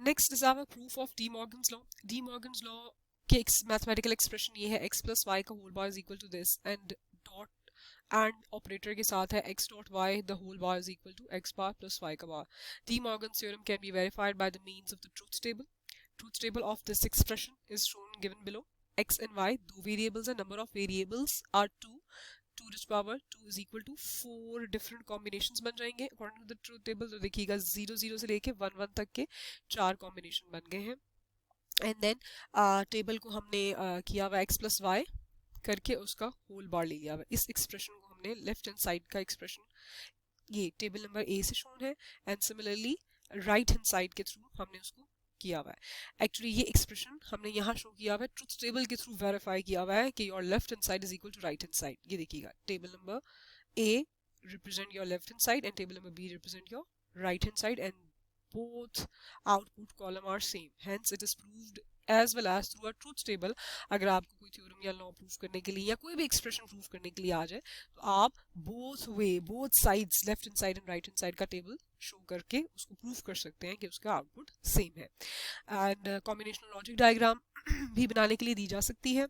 Next is our proof of De Morgan's law. De Morgan's law के mathematical expression ये है x plus y का whole bar is equal to this and dot and operator के साथ है x dot y the whole bar is equal to x bar plus y का bar. De Morgan's theorem can be verified by the means of the truth table. Truth table of this expression is shown given below. x and y दो variables है, number of variables are 2 2 to the power 2 is equal to 4 different combinations बन जाएंगे according to the truth table. तो देखिएगा 0 0 से लेके 1 1 तक के 4 कॉम्बिनेशन बन गए हैं। एंड देन टेबल को हमने किया हुआ x प्लस वाई करके उसका होल बार ले लिया हुआ। इस एक्सप्रेशन को हमने लेफ्ट हैंड साइड का एक्सप्रेशन ये टेबल नंबर ए से शोन है and similarly right hand side के थ्रू हमने उसको किया हुआ है। एक्चुअली ये एक्सप्रेशन हमने यहाँ शो किया हुआ है, ट्रुथ टेबल के थ्रू वेरीफाई किया हुआ है कि your left hand side is equal to right hand side. ये देखिएगा table number A represent your left hand side and table number B represent your right hand side and both output column are same, hence it is proved as well as through a truth table। अगर आपको कोई theorem या law proof करने के लिए या कोई भी एक्सप्रेशन प्रूफ करने के लिए आ जाए तो आप both sides left hand side and right hand side का टेबल शो करके उसको प्रूफ कर सकते हैं कि उसका आउटपुट सेम है। एंड कॉम्बिनेशनल लॉजिक डायग्राम भी बनाने के लिए दी जा सकती है।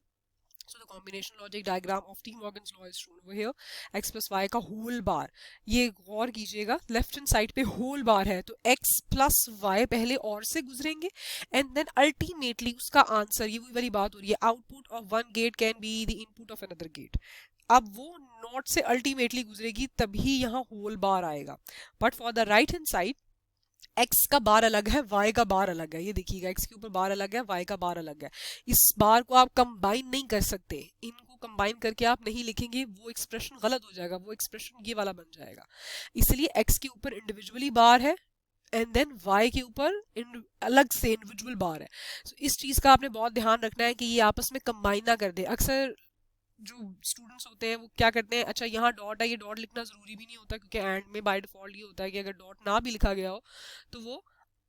So the combination logic diagram of De Morgan's law is shown over here। x plus y का होल बार, ये गौर कीजिएगा लेफ्ट हैंड साइड पे होल बार है तो x प्लस वाई पहले और से गुजरेंगे एंड देन अल्टीमेटली उसका आंसर, ये वही वाली बात हो रही है, output of one gate can be the input of another gate. अब वो नॉट से अल्टीमेटली गुजरेगी तभी यहाँ होल बार आएगा। But for the right hand side x का बार अलग है, y का बार अलग है। ये देखिएगा x के ऊपर बार अलग है, y का बार अलग है। इस बार को आप कंबाइन नहीं कर सकते, इनको कंबाइन करके आप नहीं लिखेंगे, वो एक्सप्रेशन गलत हो जाएगा, वो एक्सप्रेशन ये वाला बन जाएगा। इसलिए x के ऊपर इंडिविजुअली बार है एंड देन y के ऊपर अलग से इंडिविजुअल बार है। so, इस चीज का आपने बहुत ध्यान रखना है कि ये आपस में कंबाइन ना कर दे। अक्सर जो स्टूडेंट्स होते हैं वो क्या करते हैं, अच्छा यहाँ डॉट है, ये डॉट लिखना जरूरी भी नहीं होता क्योंकि एंड में बाय डिफॉल्ट ये होता है कि अगर डॉट ना भी लिखा गया हो तो वो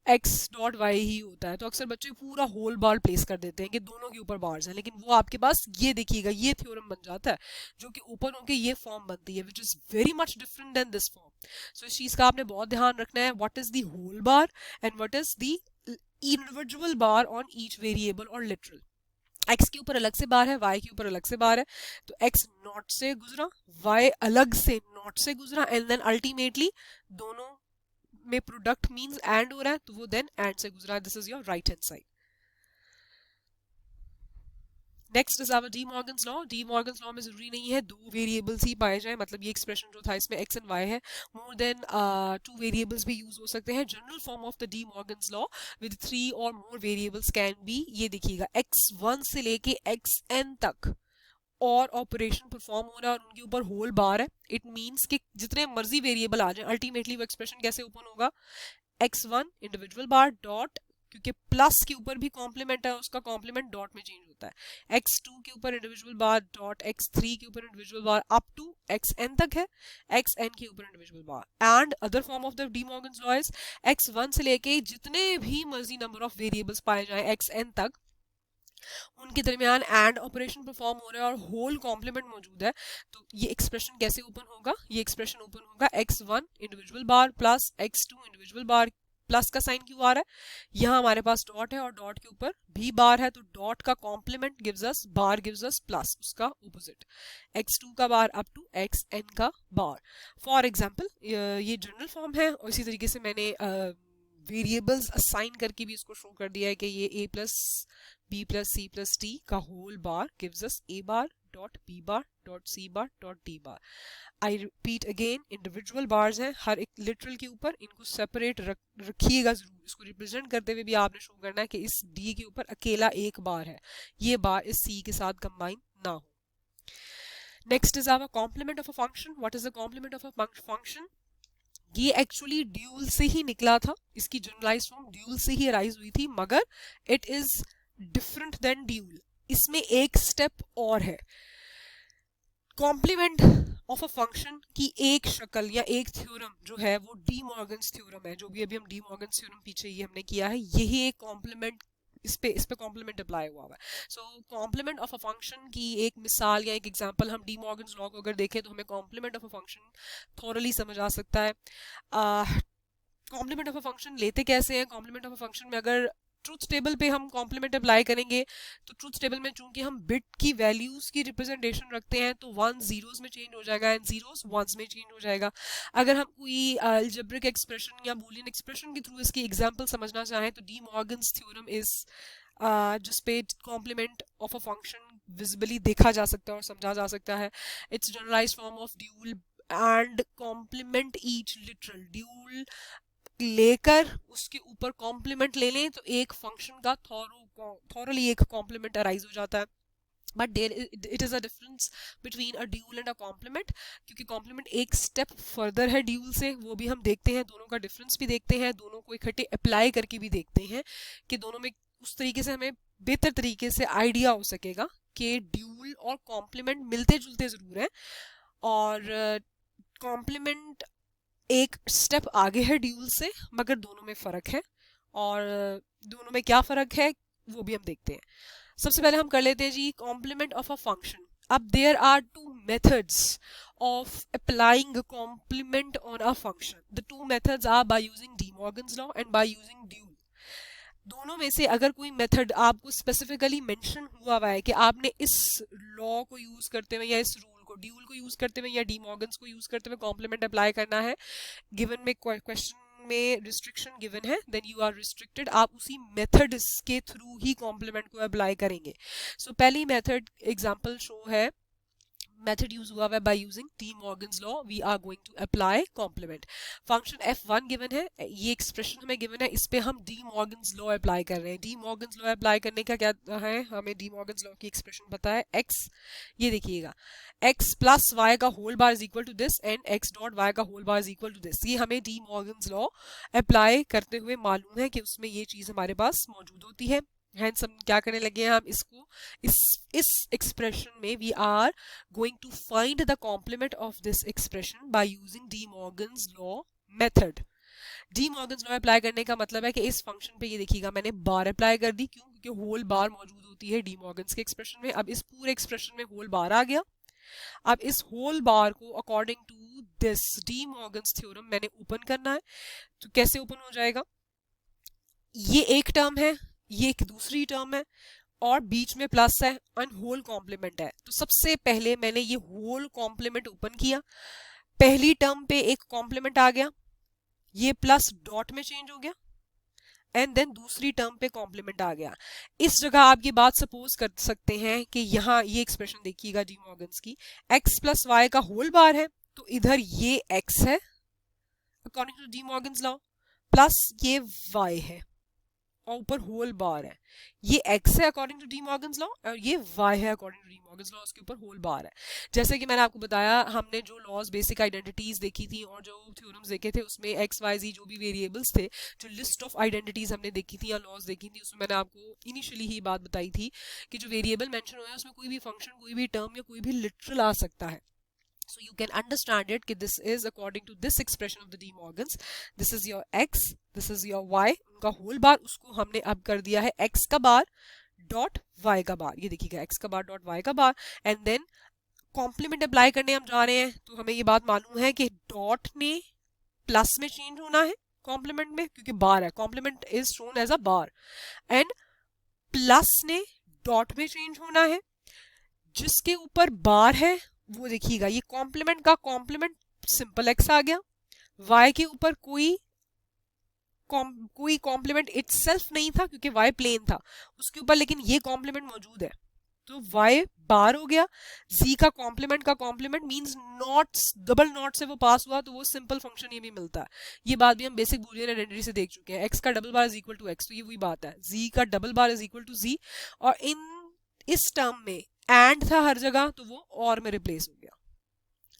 x डॉट y ही होता है। तो अक्सर बच्चे पूरा होल बार प्लेस कर देते हैं कि दोनों के ऊपर बार्स हैं, लेकिन वो आपके पास ये देखिएगा ये थ्योरम बन जाता है जो कि ओपन होके ये फॉर्म बनती है which is very much different than this form. So इस चीज का आपने बहुत ध्यान रखना है, what is the whole bar and what is the individual bar on each variable और लिटरल। x के ऊपर अलग से बार है, y के ऊपर अलग से बार है, तो x नॉट से गुजरा, y अलग से नॉट से गुजरा एंड देन अल्टीमेटली दोनों में प्रोडक्ट मींस एंड हो रहा है तो वो देन एंड से गुजरा। This is your right hand side. Next is our De Morgan's law. De Morgan's law में जरूरी नहीं है दो वेरिएबल्स ही पाए जाए, मतलब ये एक्सप्रेशन जो था इसमें x एंड y है, मोर देन 2 वेरिएबल्स भी यूज हो सकते हैं। General form of the De Morgan's law with 3 और मोर वेरिएबल्स कैन बी, ये देखिएगा x1 से लेके xn तक और ऑपरेशन परफॉर्म हो रहा है और उनके ऊपर होल बार है। इट मींस कि जितने मर्जी वेरिएबल आ जाए अल्टीमेटली वो एक्सप्रेशन कैसे ओपन होगा, x1 इंडिविजुअल बार डॉट, क्योंकि प्लस के ऊपर भी कॉम्प्लीमेंट है उसका कॉम्प्लीमेंट डॉट में चेंज होता है, x2 के ऊपर इंडिविजुअल बार डॉट, x3 के ऊपर individual bar up to xn तक है, xn के ऊपर individual bar. And other form of the De Morgan's law is x1 से लेके जितने भी मर्जी नंबर ऑफ वेरिएबल्स पाए जाए xn तक उनके दरमियान एंड ऑपरेशन परफॉर्म हो रहा है और होल कॉम्प्लीमेंट मौजूद है, तो ये एक्सप्रेशन कैसे ओपन होगा, ये एक्सप्रेशन ओपन होगा x1 इंडिविजुअल बार प्लस x2 इंडिविजुअल बार, प्लस का साइन क्यों आ रहा है, यहाँ हमारे पास डॉट है और डॉट के ऊपर भी बार है तो डॉट का कॉम्प्लीमेंट गिव्स अस बार गिव्स अस प्लस उसका ऑपोजिट x2 का बार अप टू xn का बार। फॉर एग्जांपल ये जनरल फॉर्म है और इसी तरीके से मैंने वेरिएबल्स असाइन करके भी इसको शो कर दिया है कि ये a plus b plus c plus d का whole bar gives us a bar dot b bar dot c bar dot d bar. I repeat again, individual bars हैं हर एक लिटरल के ऊपर, इनको सेपरेट रखिएगा जरूर। इसको रिप्रेजेंट करते हुए भी आपने शो करना है कि इस d के ऊपर अकेला एक बार है, ये बार इस c के साथ कंबाइन ना हो। Next is our complement of a function. What is the complement of a function? ये एक्चुअली ड्यूल से ही निकला था, इसकी जनरलाइज फॉर्म ड्यूल से ही अराइज हुई थी, मगर it is different than dual. इसमें एक स्टेप और है। कॉम्प्लीमेंट ऑफ अ फंक्शन की एक शक्ल या एक थ्योरम जो है वो डी मॉर्गन्स थ्योरम है, जो भी अभी हम डी मॉर्गन्स थ्योरम पीछे ये हमने किया है, यही एक कॉम्प्लीमेंट इस पे कॉम्प्लीमेंट अप्लाई हुआ है। सो कॉम्प्लीमेंट ऑफ अ फंक्शन की एक मिसाल या एक एग्जांपल हम डी मॉर्गन्स लॉ को अगर देखें तो हमें कॉम्प्लीमेंट ऑफ अ फंक्शन थोरली समझ आ सकता है। कॉम्प्लीमेंट ऑफ अ फंक्शन लेते कैसे हैं? कॉम्प्लीमेंट ऑफ अ फंक्शन में अगर ट्रूथ टेबल पे हम कॉम्प्लीमेंट अप्लाई करेंगे तो ट्रूथ टेबल में चूंकि हम बिट की वैल्यूज की रिप्रेजेंटेशन रखते हैं तो 1 जीरोस में चेंज हो जाएगा एंड जीरोस वंस में चेंज हो जाएगा। अगर हम कोई अलजेब्रिक एक्सप्रेशन या बूलियन एक्सप्रेशन के थ्रू इसकी एग्जांपल समझना चाहें तो डी मॉर्गन्स थ्योरम इज जिस पे complement of a function visibly देखा जा सकता है और समझा जा सकता है। It's generalized form of dual and complement each literal. Dual लेकर उसके ऊपर कॉम्प्लीमेंट ले लें तो एक फंक्शन का थॉरली एक कॉम्प्लीमेंट अराइज हो जाता है। But there it is a difference between a dual and a complement, क्योंकि कॉम्प्लीमेंट एक स्टेप फर्दर है ड्यूल से, वो भी हम देखते हैं, दोनों का डिफरेंस भी देखते हैं, दोनों को इकट्ठे अप्लाई करके भी देखते हैं कि दोनों में उस तरीके से हमें बेहतर तरीके से आइडिया हो सकेगा कि ड्यूल और कॉम्प्लीमेंट मिलते जुलते जरूर हैं और कॉम्प्लीमेंट एक स्टेप आगे है ड्यूल से, मगर दोनों में फ़र्क है और दोनों में क्या फ़र्क है वो भी हम देखते हैं। सबसे पहले हम कर लेते हैं जी कॉम्प्लीमेंट ऑफ अ फंक्शन। अब there are two methods of applying complement on a function. The two methods are by using De Morgan's law and by using dual. दोनों में से अगर कोई मेथड आपको स्पेसिफिकली मेंशन हुआ है कि आपने इस लॉ को यूज करते हुए या इस रूल को, ड्यूल को यूज करते हुए या डी मॉर्गन्स को यूज करते हुए कॉम्प्लीमेंट अप्लाई करना है, गिवन में क्वेश्चन में रिस्ट्रिक्शन गिवन है, देन यू आर रिस्ट्रिक्टेड, आप उसी मेथड के थ्रू ही कॉम्प्लीमेंट को अप्लाई करेंगे। सो पहली मेथड एग्जांपल शो है, मेथड यूज हुआ है by using De Morgan's law, we are going to apply complement. Function f1 given है, ये एक्सप्रेशन हमें गिवन है, इस पे हम डी मॉर्गन्स लॉ अप्लाई कर रहे हैं। डी मॉर्गन्स लॉ अप्लाई करने का क्या है, हमें डी मॉर्गन्स लॉ की एक्सप्रेशन पता है, x, ये देखिएगा x प्लस वाई का whole bar is equal to this and x dot y का whole bar is equal to this. ये हमें डी मॉर्गन्स लॉ अप्लाई करते हुए मालूम है कि उसमें ये चीज हमारे पास मौजूद होती है। हैंस हम क्या करने लगे हैं, हम इसको इस एक्सप्रेशन में we are going to find the complement of this expression by using De Morgan's law method. De Morgan's law apply करने का मतलब है कि इस फंक्शन पे ये देखिएगा मैंने बार अप्लाई कर दी, क्यों, क्योंकि होल बार मौजूद होती है डी मॉर्गन्स के एक्सप्रेशन में। अब इस पूरे एक्सप्रेशन में होल बार आ गया, अब इस होल बार को according to this De Morgan's theorem मैंने ओपन करना है। तो कैसे ओपन हो जाएगा, ये एक टर्म है, ये एक दूसरी टर्म है और बीच में प्लस है एंड होल कॉम्प्लीमेंट है। तो सबसे पहले मैंने ये होल कॉम्प्लीमेंट ओपन किया, पहली टर्म पे एक कॉम्प्लीमेंट आ गया, ये प्लस डॉट में चेंज हो गया एंड देन दूसरी टर्म पे कॉम्प्लीमेंट आ गया। इस जगह आप ये बात सपोज कर सकते हैं कि यहाँ ये एक्सप्रेशन देखिएगा डी मॉर्गन्स की, x प्लस वाई का होल बार है तो इधर ये x है according to De Morgan's law, plus ये y है और ऊपर होल बार है, ये x है according to De Morgan's law और ये y है according to De Morgan's law, उसके ऊपर होल बार है। जैसे कि मैंने आपको बताया, हमने जो लॉज बेसिक आइडेंटिटीज देखी थी और जो थ्योरम्स देखे थे उसमें x y z जो भी वेरिएबल्स थे, जो लिस्ट ऑफ आइडेंटिटीज हमने देखी थी या लॉज देखी थी, उसमें मैंने आपको इनिशियली ही बात बताई थी कि जो वेरिएबल मेंशन हुआ है उसमें कोई भी फंक्शन, कोई भी टर्म या कोई भी लिटरल आ सकता है। So you can understand it कि this is according to this expression of the De Morgans, this is your x, this is your y, उनका होल बार, उसको हमने अब कर दिया है x का बार डॉट y का बार, ये देखिएगा x का बार डॉट y का बार, एंड देन कॉम्प्लीमेंट अप्लाई करने हम जा रहे हैं तो हमें ये बात मालूम है कि डॉट ने प्लस में चेंज होना है कॉम्प्लीमेंट में, क्योंकि बार है, complement is shown as a bar, and plus ने डॉट में चेंज होना है, जिसके ऊपर बार है वो देखिएगा ये कॉम्प्लीमेंट का कॉम्प्लीमेंट सिंपल x आ गया, y के ऊपर कोई कॉम्प्लीमेंट इटसेल्फ नहीं था क्योंकि y प्लेन था उसके ऊपर, लेकिन ये कॉम्प्लीमेंट मौजूद है तो y बार हो गया। z का complement means nots, double not से वो पास हुआ तो वो सिंपल फंक्शन ये भी मिलता है। ये बात भी हम बेसिक बूलियन आइडेंटिटी से देख चुके हैं, x का double bar is equal to x, तो ये वही बात है, z का double bar is equal to z, और इस टर्म में एंड था हर जगह तो वो और में रिप्लेस हो गया।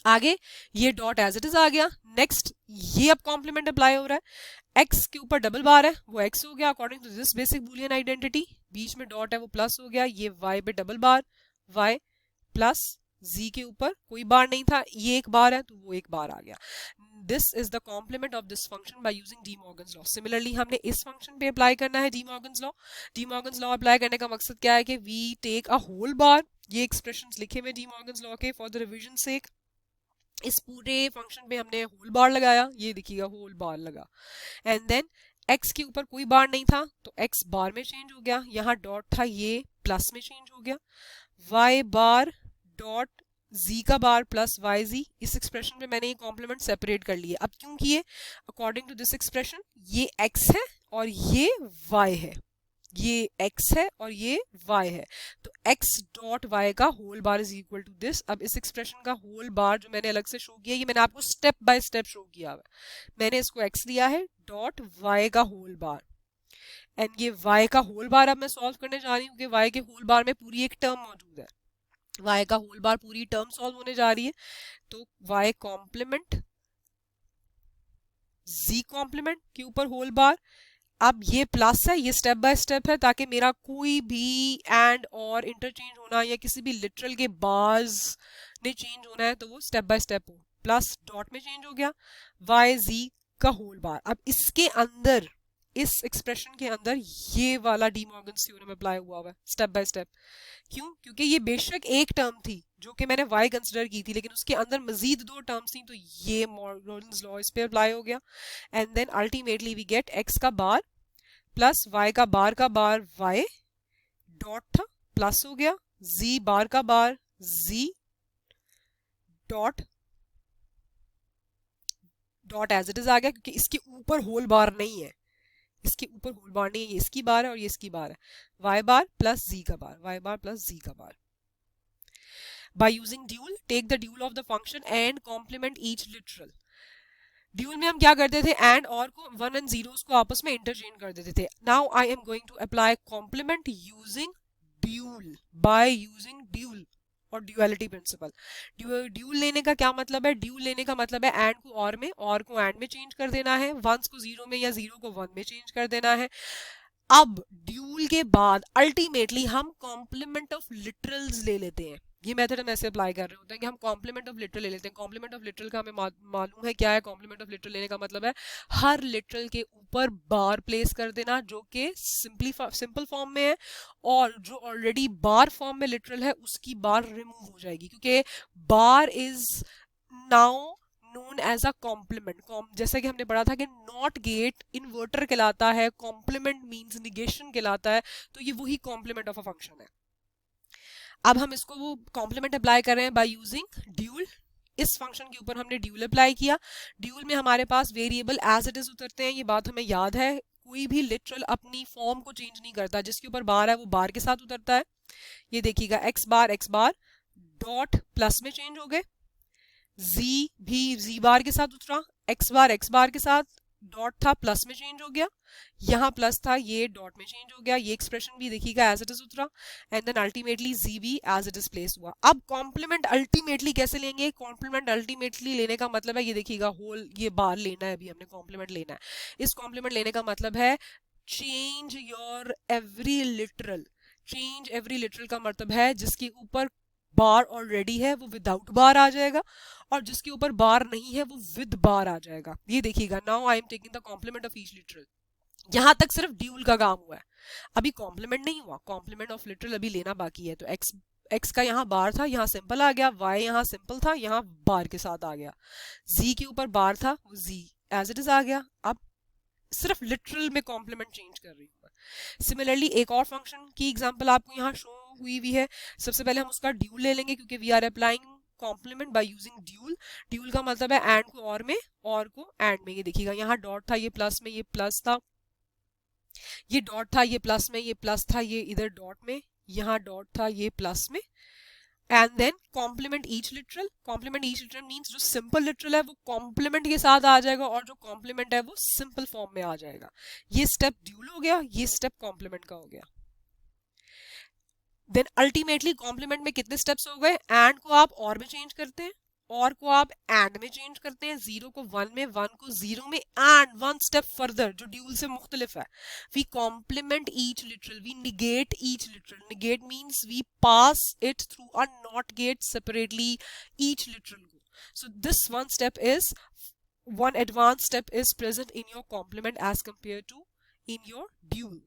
आगे ये डॉट एज इट इज आ गया, नेक्स्ट ये अब कॉम्प्लीमेंट अप्लाई हो रहा है, x के ऊपर डबल बार है वो x हो गया according to this basic Boolean identity, बीच में डॉट है वो प्लस हो गया, ये y पे डबल बार y प्लस z के ऊपर कोई बार नहीं था, ये एक बार है तो वो एक बार आ गया। This is the complement of this function by using De Morgan's law. Similarly हमने इस फंक्शन पे अप्लाई करना है De Morgan's law. De Morgan's law apply करने का मकसद क्या है कि we take a whole bar, ये एक्सप्रेशंस लिखे हुए डी मॉर्गन्स लॉ के फॉर द रिवीजन सेक, इस पूरे फंक्शन में हमने होल बार लगाया, ये देखिएगा होल बार लगा, एंड देन x के ऊपर कोई बार नहीं था तो x बार में चेंज हो गया, यहाँ डॉट था ये प्लस में चेंज हो गया, y बार डॉट z का बार प्लस yz। इस एक्सप्रेशन में मैंने ये कॉम्प्लीमेंट सेपरेट कर लिए। अब क्यों किए? अकॉर्डिंग टू दिस एक्सप्रेशन ये x है और ये y है, ये x है और ये y है, तो x डॉट y का whole bar is equal to this. अब इस एक्सप्रेशन का होल बार जो मैंने अलग से शो किया, ये मैंने आपको स्टेप बाय स्टेप शो किया है। मैंने इसको x लिया है डॉट y का होल बार, एंड ये y का होल बार अब मैं सॉल्व करने जा रही हूँ कि y के होल बार में पूरी एक टर्म मौजूद है, y का होल बार पूरी टर्म सॉल्व होने जा रही है, तो y कॉम्प्लीमेंट z कॉम्प्लीमेंट के ऊपर होल बार। अब ये प्लस है, ये स्टेप बाय स्टेप है ताकि मेरा कोई भी एंड और इंटरचेंज होना या किसी भी लिटरल के बार्स ने चेंज होना है तो वो स्टेप बाय स्टेप हो। प्लस डॉट में चेंज हो गया वाई जी का होल बार। अब इसके अंदर, इस एक्सप्रेशन के अंदर ये वाला डी मॉर्गन्स थ्योरम अप्लाई हुआ है स्टेप बाय स्टेप। क्यों? क्योंकि ये बेशक एक टर्म थी जो कि मैंने y कंसिडर की थी, लेकिन उसके अंदर मजीद दो टर्म्स थी, तो ये मॉर्गन्स लॉ इस पे अप्लाई हो गया, and then ultimately we get x का बार प्लस y का बार y डॉट था प्लस हो गया z बार का bar z dot dot as it is आ गया, क्योंकि इसके ऊपर होल बार नहीं है, इसके ऊपर होल बार नहीं है, ये इसकी बार है और ये इसकी बार है, y बार प्लस z का बार, y बार प्लस z का बार। By using dual, take the dual of the function and complement each literal. Dual में हम क्या करते थे? एंड और को 1 एंड 0 को आपस में इंटरचेंज कर देते थे। Now I am going to apply complement using dual, by using dual और ड्यूअलिटी प्रिंसिपल। ड्यूल लेने का क्या मतलब है? ड्यूल लेने का मतलब है एंड को और में, और को एंड में चेंज कर देना है, वंस को 0 में या 0 को 1 में चेंज कर देना है। अब ड्यूल के बाद अल्टीमेटली हम कॉम्प्लीमेंट ऑफ लिटरल्स ले लेते हैं। ये मेथड हम ऐसे अप्लाई कर रहे होते हैं कि हम कॉम्प्लीमेंट ऑफ लिटरल ले लेते हैं। कॉम्प्लीमेंट ऑफ लिटरल का हमें मालूम है क्या है। कॉम्प्लीमेंट ऑफ लिटरल लेने का मतलब है हर लिटरल के ऊपर बार प्लेस कर देना जो कि सिंपल फॉर्म में है, और जो ऑलरेडी बार फॉर्म में लिटरल है उसकी बार रिमूव हो जाएगी, क्योंकि bar is now known as a complement. जैसा कि हमने पढ़ा था कि नॉट गेट इन्वर्टर कहलाता है, कॉम्प्लीमेंट मींस निगेशन कहलाता है, तो ये वही कॉम्प्लीमेंट ऑफ अ फंक्शन है। अब हम इसको वो कॉम्प्लीमेंट अप्लाई कर रहे हैं बाय यूजिंग ड्यूल। इस फंक्शन के ऊपर हमने ड्यूल अप्लाई किया। ड्यूल में हमारे पास वेरिएबल एज इट इज उतरते हैं, ये बात हमें याद है। कोई भी लिटरल अपनी फॉर्म को चेंज नहीं करता, जिसके ऊपर बार है वो बार के साथ उतरता है। ये देखिएगा एक्स बार डॉट प्लस में चेंज हो गए, z भी z बार के साथ उतरा, x बार के साथ डॉट था प्लस में चेंज हो गया, यहाँ प्लस था ये डॉट में चेंज हो गया। ये एक्सप्रेशन भी देखिएगा एज इट इज उतरा, एंड देन अल्टीमेटली z भी एज इट इज प्लेस हुआ। अब कॉम्प्लीमेंट अल्टीमेटली कैसे लेंगे? कॉम्प्लीमेंट अल्टीमेटली लेने का मतलब है, ये देखिएगा होल ये बार लेना है, अभी हमने कॉम्प्लीमेंट लेना है। इस कॉम्प्लीमेंट लेने का मतलब है change your every literal. Change every literal का मतलब है जिसके ऊपर बार ऑलरेडी है वो विदाउट बार आ जाएगा, और जिसके ऊपर बार नहीं है वो विद बार आ जाएगा। ये देखिएगा, now I am taking the complement of each literal. यहां तक सिर्फ ड्यूल का काम हुआ है, अभी कॉम्प्लीमेंट नहीं हुआ, कॉम्प्लीमेंट ऑफ लिटरल अभी लेना बाकी है। तो एक्स का यहाँ बार था, यहाँ सिंपल आ गया, वाई यहाँ सिंपल था, यहाँ बार के साथ आ गया, जी के ऊपर बार था वो जी एज इट इज आ गया। अब सिर्फ लिटरल में कॉम्प्लीमेंट चेंज कर रही हूँ। सिमिलरली एक और फंक्शन की एग्जांपल आपको यहाँ शो हुई है। सबसे पहले हम उसका ड्यूल ले लेंगे, क्योंकि we are applying complement by using dual. Dual का मतलब है एंड को और में, और को एंड में। ये देखिएगा, यहाँ डॉट था, ये प्लस में, ये प्लस था, ये डॉट था, ये प्लस में, ये प्लस था, ये इधर डॉट में, यहाँ डॉट था, ये प्लस में, and then complement each literal. Complement each literal means जो सिंपल लिटरल है वो कॉम्प्लीमेंट के साथ आ जाएगा, और जो कॉम्प्लीमेंट है वो सिंपल फॉर्म में आ जाएगा। ये स्टेप ड्यूल हो गया, ये स्टेप कॉम्प्लीमेंट का हो गया। देन अल्टीमेटली कॉम्प्लीमेंट में कितने स्टेप्स हो गए? एंड को आप और में चेंज करते हैं, और को आप एंड में चेंज करते हैं, 0 को 1 में, 1 को 0 में, एंड 1 स्टेप फर्दर जो ड्यूल से मुख्तलिफ है, we complement each literal, we negate each literal. Negate means we pass it through a not gate separately each literal को। So this one advanced step is present in your complement as compared to in your dual.